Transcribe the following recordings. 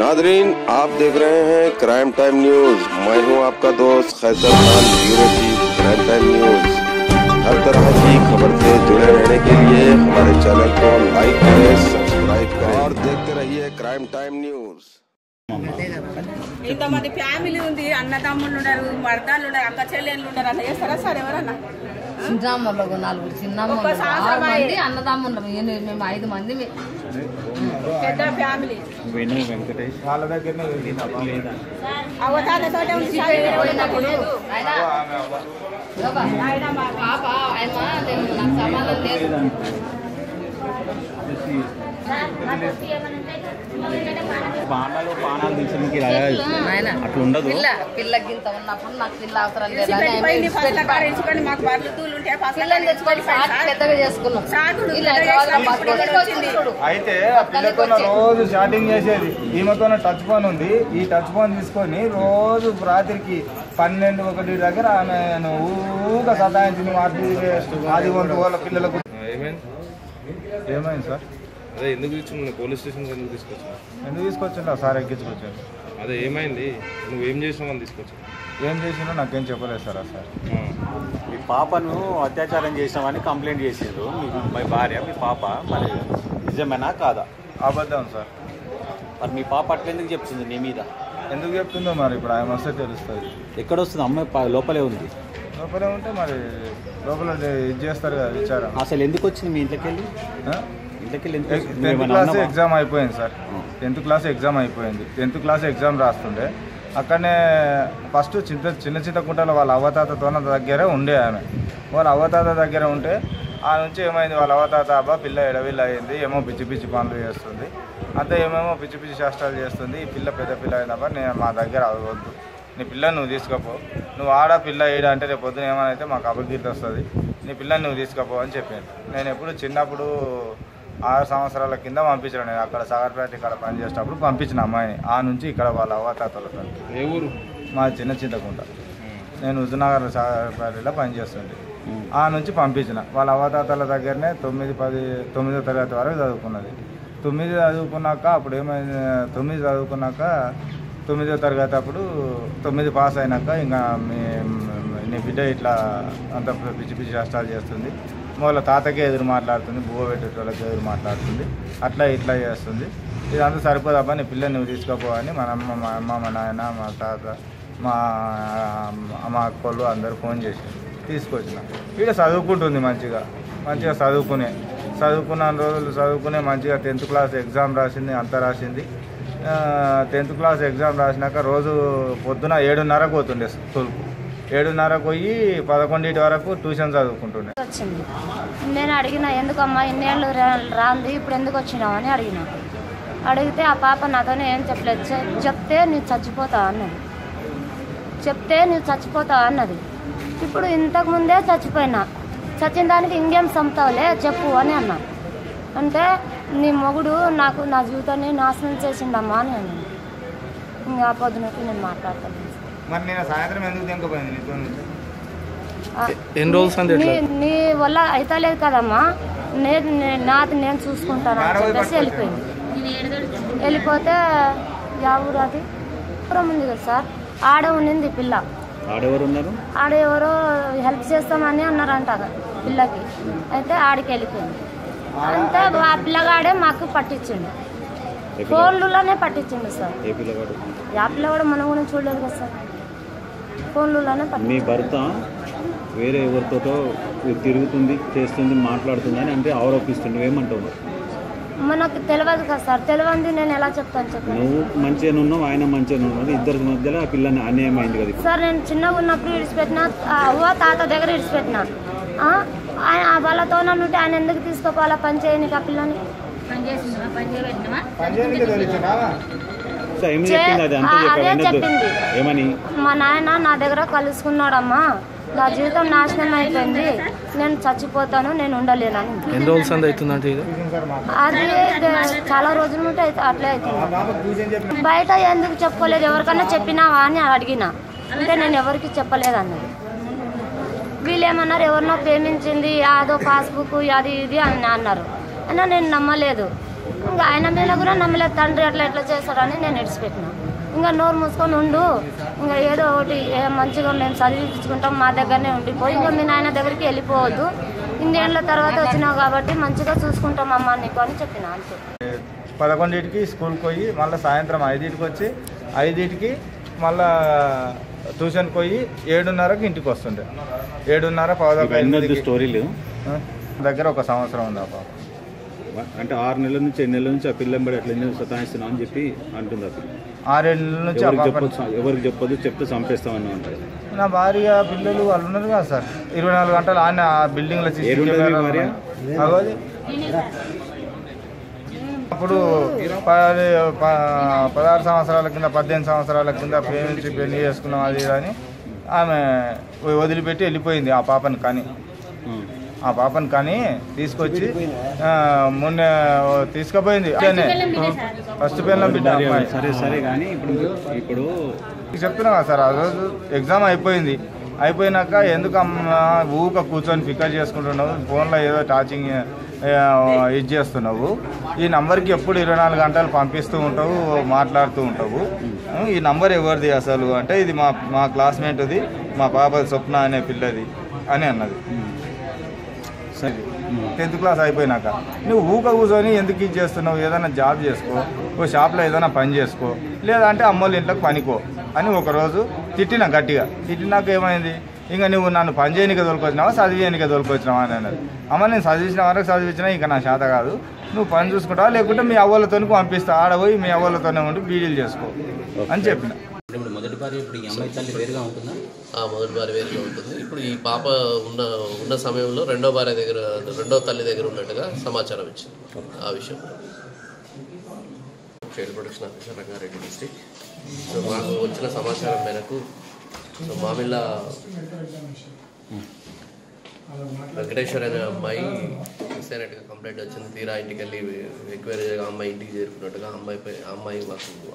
Nadreen, आप देख रहे हैं क्राइम टाइम न्यूज। मैं हूं आपका दोस्त Qaiser Khan, bureau chief crime time news. हर तरह की खबर से जुड़े रहने के लिए हमारे चैनल को लाइक करें, सब्सक्राइब करें और देखते रहिए क्राइम टाइम न्यूज। ఇంతమంది ఫ్యామిలీ ఉంది, అన్నదమ్ములు ఉన్నారు, మర్దాలు ఉన్నారు, అక్క చెల్లెళ్ళు ఉన్నారు. అట్లా చేస్తారా సార్ ఎవరన్నా? చిన్నమ్మలకు 4 చిన్నమ్మలు 6 మంది అన్నదమ్ములు, మేము 5 మంది పెద్ద ఫ్యామిలీ. వేణు వెంకటేష్ వాళ్ళ దగ్గరనే అవతారతోటే ఉంది పోయినప్పుడు పాప ఆయన నాకు సమాధానం లేదు. పానాలు తీసడానికి అట్లా ఉండదు. పిల్లకి ఇంత ఉన్నప్పుడు నాకు పిల్ల అవసరం లేదు, మాకు బర్రెలు దూలు ఉంటే పిల్లలు తెచ్చుకొని పెద్దగా చేసుకున్నాం. అయితే ఆ పిల్లతో రోజు షాటింగ్ చేసేది, ఈమెతో టచ్ ఫోన్ ఉంది. ఈ టచ్ ఫోన్ తీసుకొని రోజు రాత్రికి 12-1 దగ్గర ఆమె ఊగా సతాయించింది. అది వాళ్ళ పిల్లలకు ఏమైంది సార్? అదే ఎందుకు తీసుకున్నా? పోలీస్ స్టేషన్కి ఎందుకు తీసుకొచ్చాను? ఎందుకు తీసుకొచ్చిండు? సార్ ఎక్కించుకొచ్చాను. అదే ఏమైంది? నువ్వేం చేసినావు అని తీసుకొచ్చాను? ఏం చేసినా నాకేం చెప్పలేదు సార్. సార్ మీ పాపను అత్యాచారం చేసినామని కంప్లైంట్ చేసిండ్రు మీ భార్య. మీ పాప మరి నిజమేనా కాదా? అబద్ధం సార్. మరి మీ పాప అట్లా ఎందుకు చెప్తుంది నీ మీద? ఎందుకు చెప్తుందో మరి ఇప్పుడు ఆయన వస్తే తెలుస్తుంది. ఎక్కడ వస్తుంది? అమ్మాయి లోపలే ఉంది. లోపలే ఉంటే మరి లోపల ఇది చేస్తారు కదా విచారం. అసలు ఎందుకు వచ్చింది మీ ఇంట్లోకి వెళ్ళి? 10th క్లాస్ ఎగ్జామ్ అయిపోయింది సార్. 10th క్లాస్ ఎగ్జామ్ అయిపోయింది. 10th క్లాస్ ఎగ్జామ్ రాస్తుండే అక్కడనే ఫస్ట్ చిన్న కుంటలో వాళ్ళ అవ్వతాతతో దగ్గరే ఉండే ఆమె. వాళ్ళ అవ్వతాత దగ్గర ఉంటే ఆ నుంచి ఏమైంది, వాళ్ళ అవ్వతాత అబ్బా పిల్ల ఎడవిల్ల అయింది, ఏమో పిచ్చి పిచ్చి పనులు చేస్తుంది, అంతే ఏమేమో పిచ్చి పిచ్చి చేష్టాలు చేస్తుంది, ఈ పిల్ల పెద్ద పిల్ల అయినప్ప నేను మా దగ్గర వద్దు, నీ పిల్లని నువ్వు తీసుకపో, నువ్వు ఆడ పిల్ల ఏడా అంటే రేపు పొద్దున ఏమైనా మాకు అపకీర్తి వస్తుంది, నీ పిల్లని నువ్వు తీసుకపో అని చెప్పాను. నేను ఎప్పుడు చిన్నప్పుడు 6 సంవత్సరాల కింద పంపించాను. నేను అక్కడ సాగర్పేట ఇక్కడ పనిచేసేటప్పుడు పంపించిన అమ్మాయిని. ఆ నుంచి ఇక్కడ వాళ్ళ అవతాతలతో. ఏ ఊరు? మా చింతకుంట. నేను హుజూర్నగర్ సాగర్పేటలో పనిచేస్తుండే. ఆ నుంచి పంపించిన వాళ్ళ అవతాతల దగ్గరనే 9వ తరగతి వరకు చదువుకున్నది. 9 చదువుకున్నాక అప్పుడు ఏమైంది, 9 చదువుకున్నాక 9వ తరగతి అప్పుడు 9 పాస్ అయినాక ఇంకా నీ బిడ్డ ఇట్లా అంత పిచ్చి పిచ్చి కష్టాలు చేస్తుంది, వాళ్ళ తాతకే ఎదురు మాట్లాడుతుంది, బువ్వ పెట్టేటోళ్ళకి ఎదురు మాట్లాడుతుంది, అట్లా ఇట్లా చేస్తుంది, ఇదంతా సరిపోదబ్బా నీ పిల్లని నువ్వు తీసుకోపో అని మా అమ్మ, మా అమ్మ, మా నాయన, మా తాత, మా అక్కలు అందరూ ఫోన్ చేసి తీసుకొచ్చిన. ఇక్కడ చదువుకుంటుంది మంచిగా చదువుకున్న రోజులు చదువుకునే మంచిగా 10th క్లాస్ ఎగ్జామ్ రాసింది, అంతా రాసింది. 10th క్లాస్ ఎగ్జామ్ రాసినాక రోజు పొద్దున 7:30కు పోతుండే స్కూల్కు. 7:30కు పోయి 11 వరకు ట్యూషన్ చదువుకుంటుండే. వచ్చింది. నేను అడిగిన ఎందుకమ్మా ఇన్నేళ్ళు రాంది ఇప్పుడు ఎందుకు వచ్చినావు అని అడిగితే ఆ పాప నాతోనే ఏం చెప్పలేదు. చెప్తే నువ్వు చచ్చిపోతావు అన్నది. ఇప్పుడు ఇంతకుముందే చచ్చిపోయినా, చచ్చిన దానికి ఇంకేం చంపుతావులే చెప్పు అని అన్నా. అంటే నీ మొగుడు నాకు నా జీవితాన్ని నాశనం చేసిండమ్మా అని అన్నాను. ఇంకా పొద్దునకి నేను మాట్లాడతాను. మరి నేను సాయంత్రం ఎందుకు తెంకపోయింది నీతో? నీ వల్ల అయితలేదు కదమ్మా, నేను చూసుకుంటాను అని చెప్పేసి వెళ్ళిపోతే ఊరు అది దూరం ఉంది కదా సార్. ఆడ ఉన్నింది పిల్ల. ఆడెవరో హెల్ప్ చేస్తామని అన్నారంట పిల్లకి. అయితే ఆడికి వెళ్ళిపోయింది. అంటే ఆ పిల్లగాడే మాకు పట్టించిండు, ఫోన్లలోనే పట్టించిండు సార్. ఆ పిల్లగాడు మన గురించి చూడలేదు కదా సార్, ఫోన్లలోనే మీ భర్త వేరే ఎవరితో తిరుగుతుంది, చేస్తుంది, మాట్లాడుతుంది అని అంటే ఆరోపిస్తుంది. ఏమంటావు? మనకు తెలియదు కదా సార్. తెలియంది నేను ఎలా చెప్తాను చెప్పండి. నువ్వు మంచిగా ఉన్నావు, ఆయన మంచిగా ఉన్నావు, ఇద్దరి మధ్యలో ఆ పిల్లని అన్యాయం అయింది కదా సార్. నేను చిన్నగా ఉన్నప్పుడు ఇడిచిపెట్టిన, అవ్వ తాత దగ్గర ఇడిచిపెట్టిన, వాళ్ళతో ఉంటే ఆయన ఎందుకు తీసుకోపోవాలా పని చేయనికి? ఆ పిల్లని అదే చెప్పింది. మా నాయన నా దగ్గర కలుసుకున్నాడమ్మా, నా జీవితం నాశనం అయిపోయింది, నేను చచ్చిపోతాను, నేను ఉండలేనని. అది చాలా రోజుల నుండి అట్లే అవుతుంది. బయట ఎందుకు చెప్పుకోలేదు, ఎవరికన్నా చెప్పినావా అని అడిగిన. అంటే నేను ఎవరికి చెప్పలేదన్నది. వీళ్ళు ఏమన్నారు, ఎవరినో ప్రేమించింది, అదో పాస్బుక్ అది ఇది అని అన్నారు. అయినా నేను నమ్మలేదు. ఇంకా ఆయన మీద కూడా నమ్మలేదు, తండ్రి అట్లా ఎట్లా చేస్తాడని నేను విడిచిపెట్టినా. ఇంకా నోరు మూసుకొని ఉండు, ఇంకా ఏదో ఒకటి మంచిగా మేము చదివించుకుంటాం, మా దగ్గరనే ఉండిపోయి ఇంకా మీ నాయన దగ్గరికి వెళ్ళిపోవద్దు, 8 ఏళ్ళ తర్వాత వచ్చినావు కాబట్టి మంచిగా చూసుకుంటాం అమ్మ నీకు అని చెప్పిన. అంతే 11కి స్కూల్కి పోయి మళ్ళీ సాయంత్రం 5కి వచ్చి 5కి మళ్ళా ట్యూషన్కి పోయి 7:30కి ఇంటికి వస్తుండే. 7:30 స్టోరీలు దగ్గర 1 సంవత్సరం ఉంది ఆ పాప. అంటే 6 నెలల నుంచి 8 నెలల నుంచి ఆ పిల్లంబడి అట్లా ఎందుకు సతాయిస్తున్నావు అని చెప్పి అంటుంది. అప్పుడు 6 ఏళ్ళ నుంచి ఎవరికి చెప్పొద్దు, చెప్తే చంపేస్తామని ఉంటుంది. నా భార్య పిల్లలు వాళ్ళు ఉన్నారు కదా సార్, 24 గంటలు ఆయన ఆ బిల్డింగ్లో అప్పుడు 16 సంవత్సరాల కింద 18 సంవత్సరాల కింద ప్రేమించి పెళ్లి చేసుకున్నాం అది అని ఆమె వదిలిపెట్టి వెళ్ళిపోయింది. ఆ పాపని కానీ తీసుకొచ్చి మొన్న తీసుకుపోయింది. ఫస్ట్ పిల్లల బిడ్డ అమ్మాయి. సరే కానీ ఇప్పుడు చెప్తున్నా కదా సార్, ఆ రోజు ఎగ్జామ్ అయిపోయినాక ఎందుకు ఊక కూర్చొని ఫికర్ చేసుకుంటున్నావు, ఫోన్లో ఏదో టాచింగ్ ఇది చేస్తున్నావు, ఈ నంబర్కి ఎప్పుడు 24 గంటలు పంపిస్తూ ఉంటావు, మాట్లాడుతూ ఉంటావు, ఈ నంబర్ ఎవరిది అసలు అంటే ఇది మా క్లాస్మేట్ది, మా పాప స్వప్న అనే పిల్లది అని అన్నది. 10th క్లాస్ అయిపోయినాక నువ్వు ఊక కూర్చొని ఎందుకు ఇది చేస్తున్నావు, ఏదైనా జాబ్ చేసుకో, ఓ షాప్లో ఏదైనా పని చేసుకో, లేదంటే అమ్మోళ్ళ ఇంట్లోకి పనికో అని ఒకరోజు తిట్టినా గట్టిగా. తిట్టినాక ఏమైంది, ఇంకా నువ్వు నన్ను పని చేయనికే తోలుకొచ్చినావా చదివేయనికే తోలుకొచ్చినావా అని అన్నది. అమ్మ నేను చదివించిన వరకు చదివించినా ఇంకా నా చేత కాదు, నువ్వు పని చూసుకుంటావా లేకుంటే మీ అవ్వలతో పంపిస్తా, ఆడపోయి మీ అవ్వలతోనే ఉండి బీడీలు చేసుకో అని చెప్పిన. మొదటి భార్య ఇప్పుడు ఈ అమ్మాయి తల్లి వేరుగా ఉంటుందా? మొదటి భార్య వేరుగా ఉంటుంది. ఇప్పుడు ఈ పాప ఉన్న సమయంలో రెండో తల్లి దగ్గర ఉన్నట్టుగా సమాచారం ఇచ్చింది. ఆ విషయంలో child protection officer Rangareddy district. So మాకు వచ్చిన సమాచారం మేరకు సో మామిళ్ళ వెంకటేశ్వర్ అనే అమ్మాయి మిస్ అయినట్టుగా కంప్లైంట్ వచ్చింది. తీరా ఇంటికి వెళ్ళి ఎంక్వైరీ చేయగా అమ్మాయి ఇంటికి చేరుకున్నట్టుగా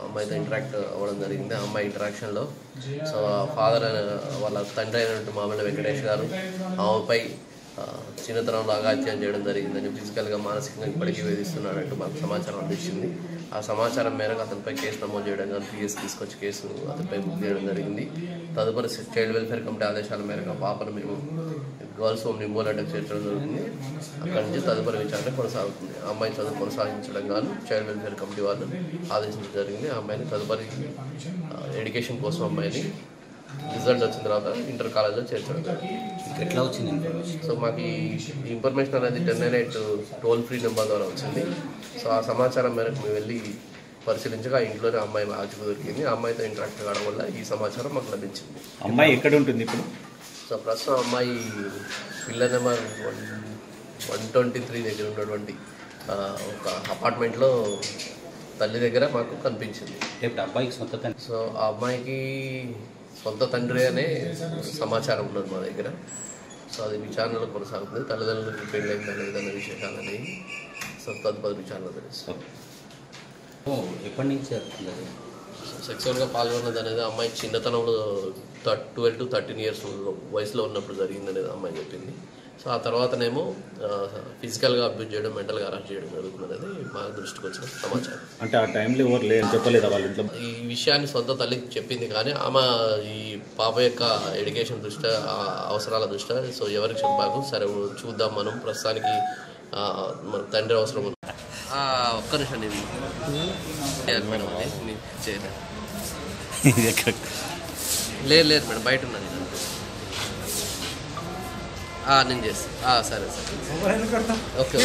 అమ్మాయితో ఇంటరాక్ట్ అవ్వడం జరిగింది. ఆ అమ్మాయి ఇంటరాక్షన్లో సో ఫాదర్ వాళ్ళ తండ్రి అయినట్టు మామిళ్ళ వెంకటేష్ గారు ఆమెపై చిన్నతనంలో అఘాత్యం చేయడం జరిగిందని, ఫిజికల్గా మానసికంగా ఇప్పటికీ వేధిస్తున్నాడంటూ మాకు సమాచారం అందించింది. ఆ సమాచారం మేరకు అతనిపై కేసు నమోదు చేయడం కానీ పిఎస్ తీసుకొచ్చి కేసు అతనిపై బుక్ చేయడం జరిగింది. తదుపరి చైల్డ్ వెల్ఫేర్ కమిటీ ఆదేశాల మేరకు ఆ పాపను మేము గర్ల్స్ హోమ్ నింబోలంటకు చేర్చడం జరుగుతుంది. అక్కడి నుంచి తదుపరి విచారణ కొనసాగుతుంది. ఆ అమ్మాయి చదువు కొనసాగించడం గాను చైల్డ్ వెల్ఫేర్ కమిటీ వాళ్ళు ఆదేశించడం జరిగింది. ఆ అమ్మాయిని తదుపరి ఎడ్యుకేషన్ కోసం అమ్మాయిని రిజల్ట్ వచ్చిన తర్వాత ఇంటర్ కాలేజ్లో చేర్చడం జరిగింది. ఎట్లా వచ్చింది? సో మాకు ఈ ఇన్ఫర్మేషన్ అనేది 1098 టోల్ ఫ్రీ నెంబర్ ద్వారా వచ్చింది. సో ఆ సమాచారం మేరకు మేము వెళ్ళి పరిశీలించగా ఇంట్లోనే అమ్మాయి ఆచూకీ దొరికింది. ఆ అమ్మాయితో ఇంటరాక్ట్ కావడం వల్ల ఈ సమాచారం మాకు లభించింది. అమ్మాయి ఎక్కడ ఉంటుంది ఇప్పుడు? సో ప్రస్తుతం అమ్మాయి పిల్లర్ నెంబర్ 123 దగ్గర ఉన్నటువంటి ఒక అపార్ట్మెంట్లో తల్లి దగ్గర మాకు కనిపించింది. అబ్బాయికి సొంత తండ్రి? సో ఆ అమ్మాయికి సొంత తండ్రి అనే సమాచారం ఉన్నది మా దగ్గర. సో అది విచారణలో కొనసాగుతుంది. తల్లిదండ్రులకు పెళ్ళైందా లేదన్న విషయాలు అనేవి సో తదుపరి విచారణ తెలుస్తుంది. ఎప్పటి నుంచి జరుగుతుంది? సెక్సువల్గా పాల్గొన్నది అనేది అమ్మాయి చిన్నతనంలో 12 to 13 years వయసులో ఉన్నప్పుడు జరిగిందనేది అమ్మాయి చెప్పింది. సో ఆ తర్వాతనేమో ఫిజికల్గా అబ్యూజ్ చేయడం, మెంటల్గా అరెస్ట్ చేయడం జరుగుతున్నది మా దృష్టికి వచ్చిన సమాచారం. అంటే ఆ టైంలో ఎవరు లేదని చెప్పలేదా వాళ్ళ ఇంట్లో? ఈ విషయాన్ని సొంత తల్లికి చెప్పింది కానీ ఆమె ఈ పాప యొక్క ఎడ్యుకేషన్ దృష్ట్యా అవసరాల దృష్ట్యా సో ఎవరికి చెప్పాకు సరే చూద్దాం మనం ప్రస్తుతానికి మన తండ్రి అవసరం ఉంది. ఒక్క నిమిషం ఇది మేడం అది చేయలేదు. లేదు మేడం బయట ఉన్నాను నేను చేస్తాను. సరే ఓకే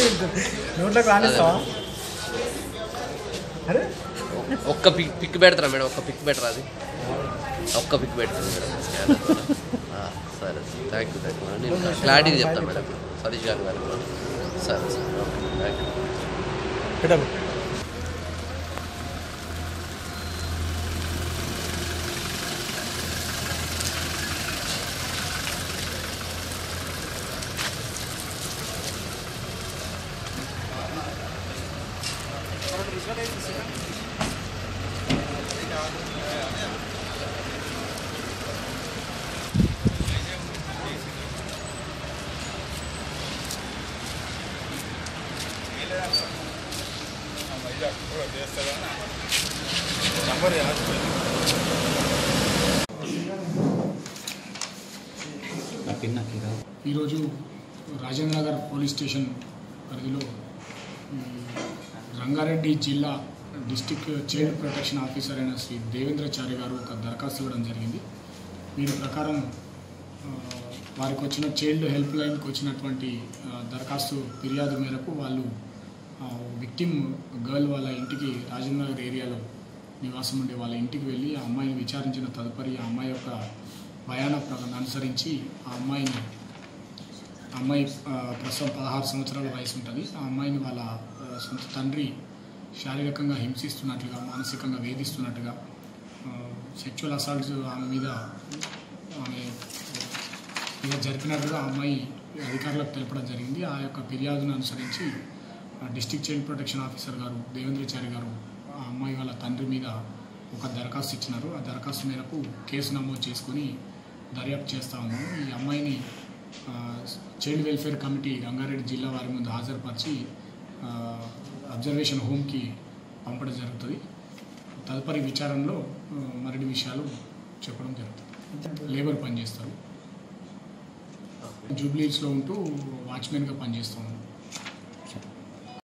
ఒక్క పిక్ పెడతారా మేడం? ఒక్క పిక్ పెట్టరా? అది ఒక్క పిక్ పెడతాను మేడం స్కానర్. సరే థ్యాంక్ యూ మేడం. నేను క్లారిటీగా చెప్తాను మేడం సతీష్ గారు. సరే ఓకే థ్యాంక్ యూ. ఈరోజు రాజేంద్ర నగర్ పోలీస్ స్టేషన్ పరిధిలో రంగారెడ్డి జిల్లా డిస్టిక్ చైల్డ్ ప్రొటెక్షన్ ఆఫీసర్ అయిన శ్రీ దేవేంద్రచారి గారు ఒక దరఖాస్తు ఇవ్వడం జరిగింది. దీని ప్రకారం వారికి వచ్చిన చైల్డ్ హెల్ప్ లైన్కి వచ్చినటువంటి దరఖాస్తు ఫిర్యాదు మేరకు వాళ్ళు విక్టిమ్ గర్ల్ వాళ్ళ ఇంటికి రాజేంద్ర నగర్ ఏరియాలో నివాసం ఉండే వాళ్ళ ఇంటికి వెళ్ళి ఆ అమ్మాయిని విచారించిన తదుపరి ఆ అమ్మాయి యొక్క భయాన అనుసరించి ఆ అమ్మాయి ప్రస్తుతం 16 సంవత్సరాల వయసు ఉంటుంది. ఆ అమ్మాయిని వాళ్ళ సొంత తండ్రి శారీరకంగా హింసిస్తున్నట్లుగా, మానసికంగా వేధిస్తున్నట్టుగా, సెక్షువల్ అసాల్ట్స్ ఆమె మీద జరిపినట్టుగా ఆ అమ్మాయి అధికారులకు తెలపడం జరిగింది. ఆ యొక్క ఫిర్యాదును అనుసరించి డిస్ట్రిక్ట్ చైల్డ్ ప్రొటెక్షన్ ఆఫీసర్ గారు దేవేంద్రచారి గారు ఆ అమ్మాయి వాళ్ళ తండ్రి మీద ఒక దరఖాస్తు ఇచ్చినారు. ఆ దరఖాస్తు మేరకు కేసు నమోదు చేసుకొని దర్యాప్తు చేస్తూ ఉన్నాము. ఈ అమ్మాయిని చైల్డ్ వెల్ఫేర్ కమిటీ రంగారెడ్డి జిల్లా వారి ముందు హాజరుపరిచి అబ్జర్వేషన్ హోమ్కి పంపడం జరుగుతుంది. తదుపరి విచారణలో మరిన్ని విషయాలు చెప్పడం జరుగుతుంది. లేబర్ పనిచేస్తారు, జూబ్లీస్లో ఉంటూ వాచ్మెన్గా పనిచేస్తూ ఉన్నాం.